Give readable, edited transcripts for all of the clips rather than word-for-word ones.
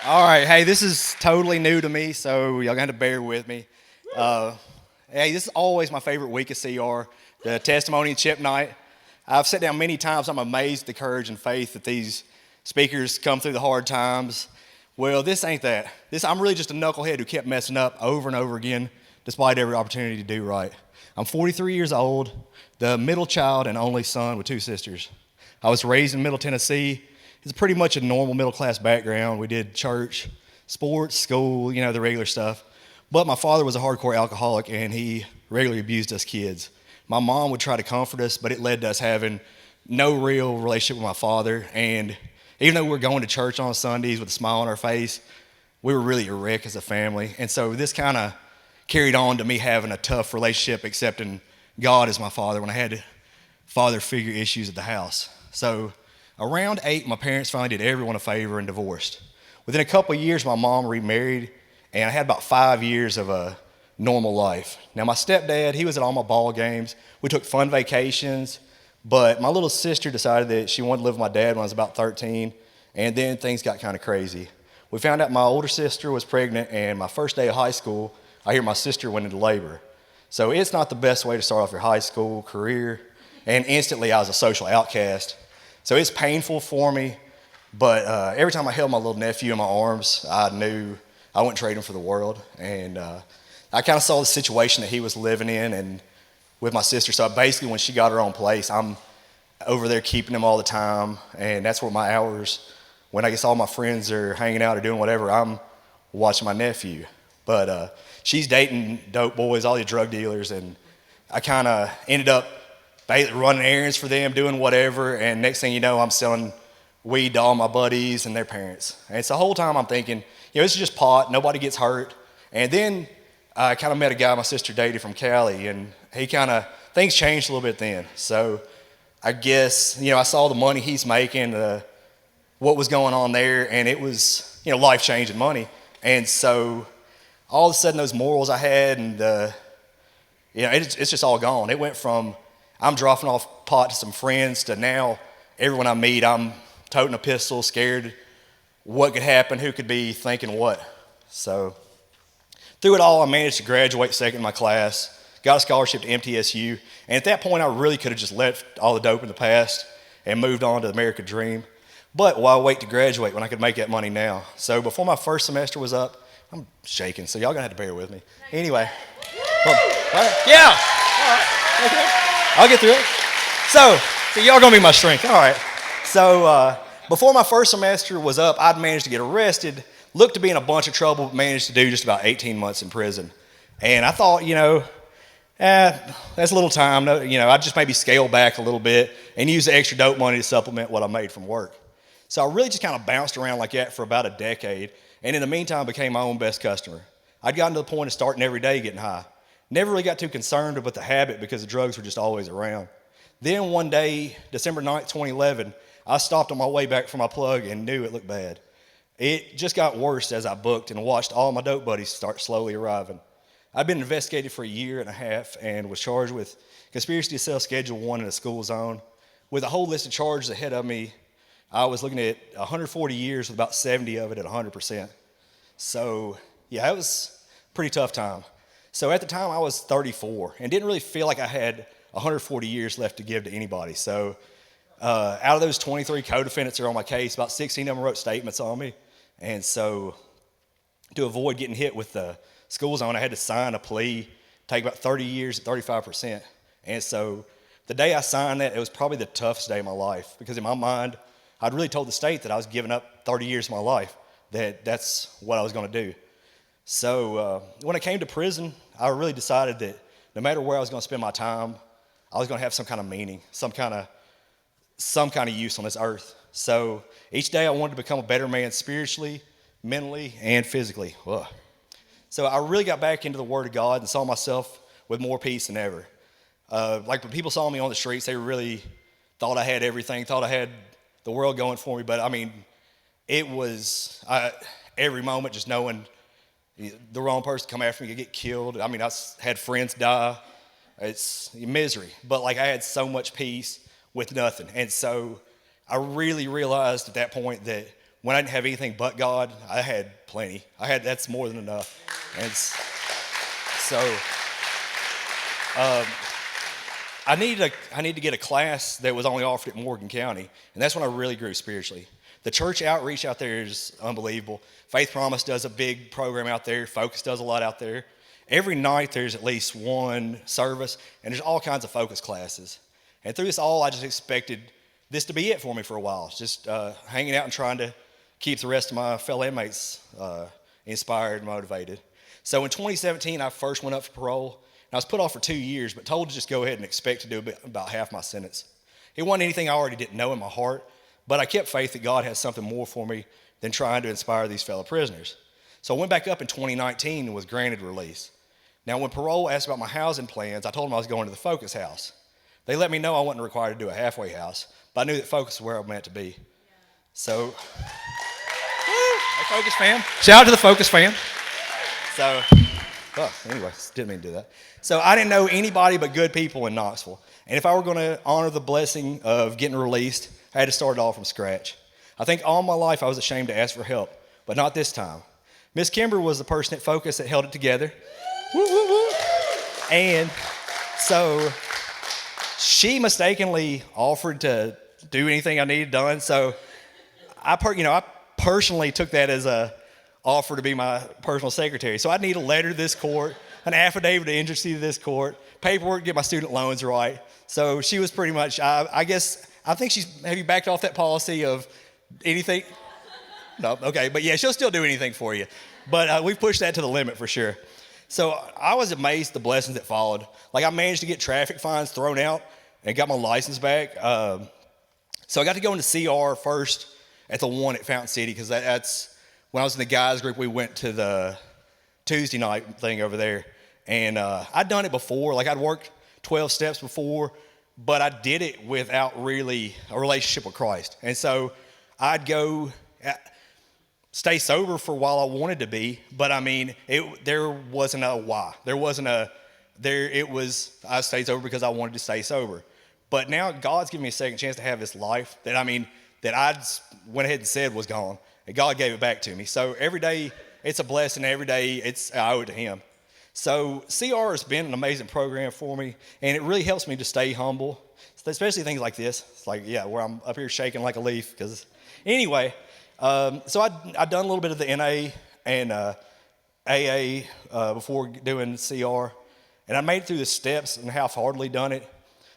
All right, hey, this is totally new to me, so y'all got to bear with me. Uh, hey, this is always my favorite week of CR, the testimony and chip night. I've sat down many times. I'm amazed at the courage and faith that these speakers come through the hard times. Well, this ain't that. I'm really just a knucklehead who kept messing up over and over again, despite every opportunity to do right. I'm 43 years old, the middle child and only son with two sisters. I was raised in Middle Tennessee. It's pretty much a normal middle class background. We did church, sports, school, the regular stuff. But my father was a hardcore alcoholic and he regularly abused us kids. My mom would try to comfort us, but it led to us having no real relationship with my father. And even though we were going to church on Sundays with a smile on our face, we were really a wreck as a family. And so this kind of carried on to me having a tough relationship, accepting God as my father when I had father figure issues at the house. So around 8, my parents finally did everyone a favor and divorced. Within a couple of years, my mom remarried, and I had about 5 years of a normal life. Now, my stepdad, he was at all my ball games. We took fun vacations, but my little sister decided that she wanted to live with my dad when I was about 13, and then things got kind of crazy. We found out my older sister was pregnant, and my first day of high school, I hear my sister went into labor. So it's not the best way to start off your high school career, and instantly I was a social outcast. So it's painful for me, but every time I held my little nephew in my arms, I knew I wouldn't trade him for the world. And I kind of saw the situation that he was living in and with my sister. So basically when she got her own place, I'm over there keeping him all the time. And that's where my hours, when I guess all my friends are hanging out or doing whatever, I'm watching my nephew. But she's dating dope boys, all the drug dealers, and I kind of ended up running errands for them, doing whatever, and next thing you know, I'm selling weed to all my buddies and their parents. And so the whole time I'm thinking, this is just pot, nobody gets hurt. And then I kind of met a guy my sister dated from Cali, and things changed a little bit then. So I guess, I saw the money he's making, what was going on there, and it was, life-changing money. And so all of a sudden those morals I had, and it's just all gone. It went from I'm dropping off pot to some friends to now everyone I meet, I'm toting a pistol, scared what could happen, who could be thinking what. So through it all, I managed to graduate second in my class, got a scholarship to MTSU, and at that point, I really could have just left all the dope in the past and moved on to the American dream. But why wait to graduate when I could make that money now? So before my first semester was up, I'm shaking, so y'all gonna have to bear with me. Anyway, yeah, all right, okay. I'll get through it. So y'all gonna be my strength. All right. So before my first semester was up, I'd managed to get arrested, looked to be in a bunch of trouble, but managed to do just about 18 months in prison. And I thought, that's a little time. I'd just maybe scale back a little bit and use the extra dope money to supplement what I made from work. So I really just kind of bounced around like that for about a decade, and in the meantime became my own best customer. I'd gotten to the point of starting every day getting high. Never really got too concerned about the habit because the drugs were just always around. Then one day, December 9th, 2011, I stopped on my way back from my plug and knew it looked bad. It just got worse as I booked and watched all my dope buddies start slowly arriving. I'd been investigated for a year and a half and was charged with conspiracy to sell Schedule 1 in a school zone. With a whole list of charges ahead of me, I was looking at 140 years with about 70 of it at 100%. So, yeah, it was a pretty tough time. So at the time, I was 34 and didn't really feel like I had 140 years left to give to anybody. So out of those 23 co-defendants that are on my case, about 16 of them wrote statements on me. And so to avoid getting hit with the school zone, I had to sign a plea, take about 30 years at 35%. And so the day I signed that, it was probably the toughest day of my life because in my mind, I'd really told the state that I was giving up 30 years of my life, that's what I was going to do. So when I came to prison, I really decided that no matter where I was going to spend my time, I was going to have some kind of meaning, some kind of use on this earth. So each day I wanted to become a better man spiritually, mentally, and physically. Ugh. So I really got back into the Word of God and saw myself with more peace than ever. Like when people saw me on the streets, they really thought I had everything, thought I had the world going for me. But I mean, it was every moment just knowing the wrong person come after me could get killed. I mean, I had friends die. It's misery. But like I had so much peace with nothing. And so I really realized at that point that when I didn't have anything but God, I had plenty. That's more than enough. And so I needed to get a class that was only offered at Morgan County, and that's when I really grew spiritually. The church outreach out there is unbelievable. Faith Promise does a big program out there. Focus does a lot out there. Every night there's at least one service, and there's all kinds of focus classes. And through this all, I just expected this to be it for me for a while, just hanging out and trying to keep the rest of my fellow inmates inspired and motivated. So in 2017, I first went up for parole. I was put off for 2 years, but told to just go ahead and expect to do about half my sentence. It wasn't anything I already didn't know in my heart, but I kept faith that God has something more for me than trying to inspire these fellow prisoners. So I went back up in 2019 and was granted release. Now, when parole asked about my housing plans, I told them I was going to the Focus House. They let me know I wasn't required to do a halfway house, but I knew that Focus was where I was meant to be. So, hey, Focus fam. Shout out to the Focus fam. So, anyway, didn't mean to do that. So I didn't know anybody but good people in Knoxville. And if I were going to honor the blessing of getting released, I had to start it all from scratch. I think all my life I was ashamed to ask for help, but not this time. Miss Kimber was the person at Focus that held it together. Woo, woo, woo. And so she mistakenly offered to do anything I needed done. So I personally took that as a offer to be my personal secretary. So I'd need a letter to this court, an affidavit of interest to this court, paperwork to get my student loans right. So she was pretty much, have you backed off that policy of anything? No, okay, but yeah, she'll still do anything for you. But we've pushed that to the limit for sure. So I was amazed at the blessings that followed. Like I managed to get traffic fines thrown out and got my license back. So I got to go into CR first at the one at Fountain City because that's, when I was in the guys group, we went to the Tuesday night thing over there. And I'd done it before. Like I'd worked 12 steps before, but I did it without really a relationship with Christ. And so I'd go stay sober for a while I wanted to be, but I mean, there wasn't a why. I stayed sober because I wanted to stay sober. But now God's given me a second chance to have this life that I went ahead and said was gone. And God gave it back to me. So every day it's a blessing. Every day I owe it to Him. So CR has been an amazing program for me, and it really helps me to stay humble, especially things like this. It's like, where I'm up here shaking like a leaf. Because anyway, so I'd done a little bit of the NA and AA before doing CR, and I made it through the steps and half-heartedly done it.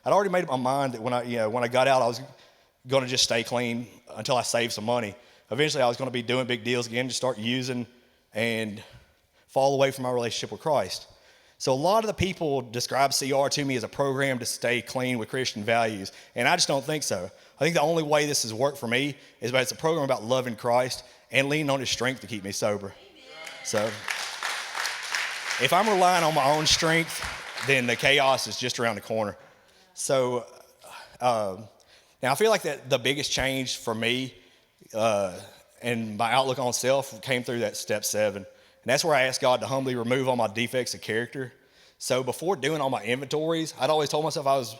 I'd already made up my mind that when I got out, I was going to just stay clean until I saved some money. Eventually, I was going to be doing big deals again, to start using and fall away from my relationship with Christ. So a lot of the people describe CR to me as a program to stay clean with Christian values, and I just don't think so. I think the only way this has worked for me is it's a program about loving Christ and leaning on His strength to keep me sober. So if I'm relying on my own strength, then the chaos is just around the corner. So now I feel like that the biggest change for me and my outlook on self came through that step 7. And that's where I asked God to humbly remove all my defects of character. So before doing all my inventories, I'd always told myself I was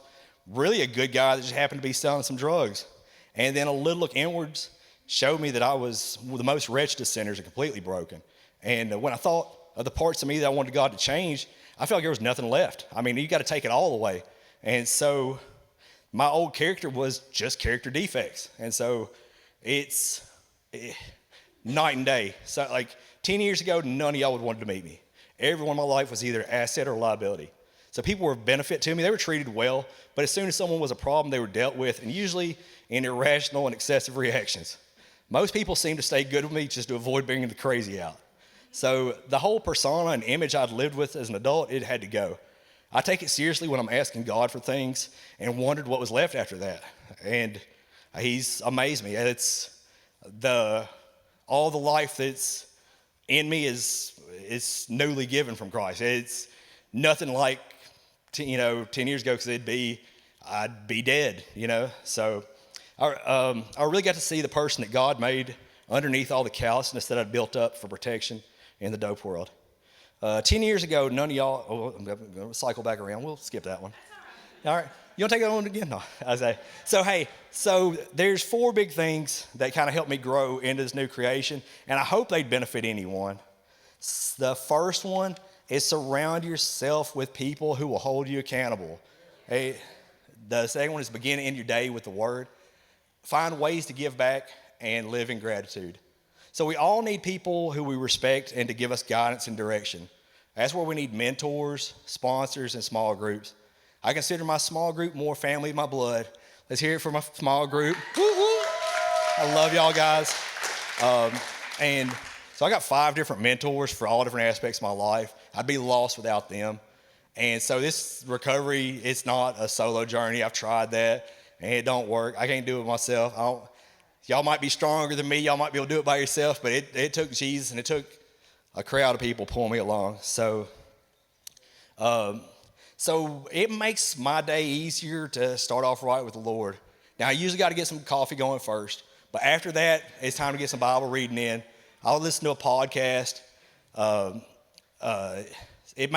really a good guy that just happened to be selling some drugs. And then a little look inwards showed me that I was the most wretched of sinners and completely broken. And when I thought of the parts of me that I wanted God to change, I felt like there was nothing left. I mean, you got to take it all away. And so my old character was just character defects. And so it's night and day. So like 10 years ago, none of y'all would want to meet me. Everyone in my life was either asset or liability. So people were a benefit to me. They were treated well, but as soon as someone was a problem, they were dealt with, and usually in irrational and excessive reactions. Most people seem to stay good with me just to avoid bringing the crazy out. So the whole persona and image I'd lived with as an adult, it had to go. I take it seriously when I'm asking God for things and wondered what was left after that. And He's amazed me. All the life that's in me is newly given from Christ. It's nothing like 10 years ago, because I'd be dead, So I really got to see the person that God made underneath all the callousness that I'd built up for protection in the dope world. 10 years ago, none of y'all, I'm going to cycle back around. We'll skip that one. All right. You want to take it on again? No, I say. So, hey, so there's 4 big things that kind of helped me grow into this new creation, and I hope they'd benefit anyone. The first one is surround yourself with people who will hold you accountable. Hey, the second one is begin and end your day with the Word. Find ways to give back and live in gratitude. So we all need people who we respect and to give us guidance and direction. That's where we need mentors, sponsors, and small groups. I consider my small group more family than my blood. Let's hear it for my small group. Woo, woo. I love y'all guys. And so I got 5 different mentors for all different aspects of my life. I'd be lost without them. And so this recovery, it's not a solo journey. I've tried that, and it don't work. I can't do it myself. Y'all might be stronger than me. Y'all might be able to do it by yourself, but it took Jesus, and it took a crowd of people pulling me along. So it makes my day easier to start off right with the Lord. Now, I usually got to get some coffee going first, but after that, it's time to get some Bible reading in. I'll listen to a podcast. It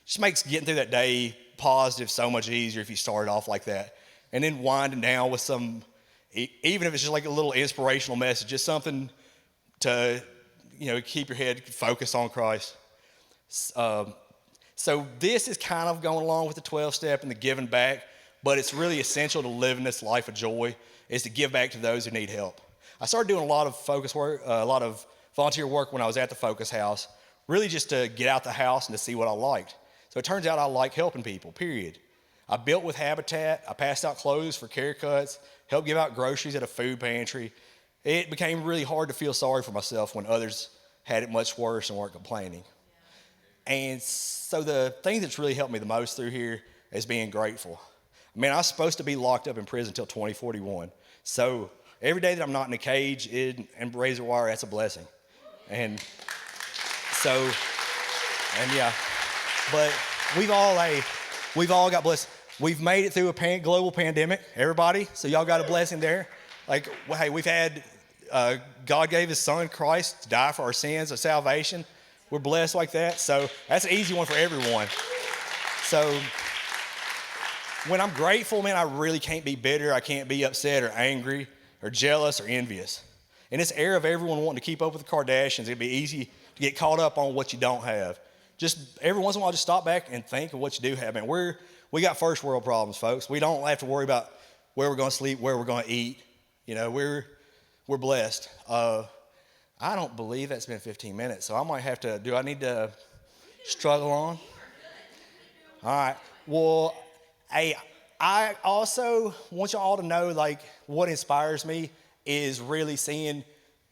just makes getting through that day positive so much easier if you start it off like that. And then winding down with some, even if it's just like a little inspirational message, just something to, keep your head focused on Christ. So this is kind of going along with the 12-step and the giving back, but it's really essential to living this life of joy is to give back to those who need help. I started doing a lot of focus work, a lot of volunteer work when I was at the Focus House, really just to get out the house and to see what I liked. So it turns out I like helping people, period. I built with Habitat. I passed out clothes for care cuts, helped give out groceries at a food pantry. It became really hard to feel sorry for myself when others had it much worse and weren't complaining. And so the thing that's really helped me the most through here is being grateful. I mean, I was supposed to be locked up in prison until 2041. So every day that I'm not in a cage and razor wire, that's a blessing. And so, and yeah, but we've all got blessed. We've made it through a global pandemic, everybody. So y'all got a blessing there. Like, well, hey, we've had, God gave his son Christ to die for our sins of salvation. We're blessed like that. So that's an easy one for everyone. So when I'm grateful, man, I really can't be bitter. I can't be upset or angry or jealous or envious. In this era of everyone wanting to keep up with the Kardashians, it'd be easy to get caught up on what you don't have. Just every once in a while, just stop back and think of what you do have. Man, we got first world problems, folks. We don't have to worry about where we're going to sleep, where we're going to eat. We're blessed. I don't believe that's been 15 minutes, so I might have to. Do I need to struggle on? All right. Well, hey, I also want you all to know, like, what inspires me is really seeing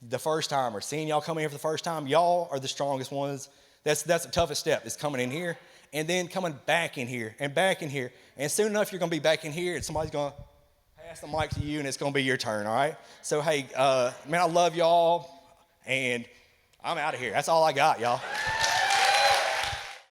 the first time or seeing y'all coming here for the first time. Y'all are the strongest ones. That's the toughest step is coming in here and then coming back in here and back in here. And soon enough, you're going to be back in here and somebody's going to pass the mic to you and it's going to be your turn, all right? So, hey, man, I love y'all and I'm out of here. That's all I got, y'all.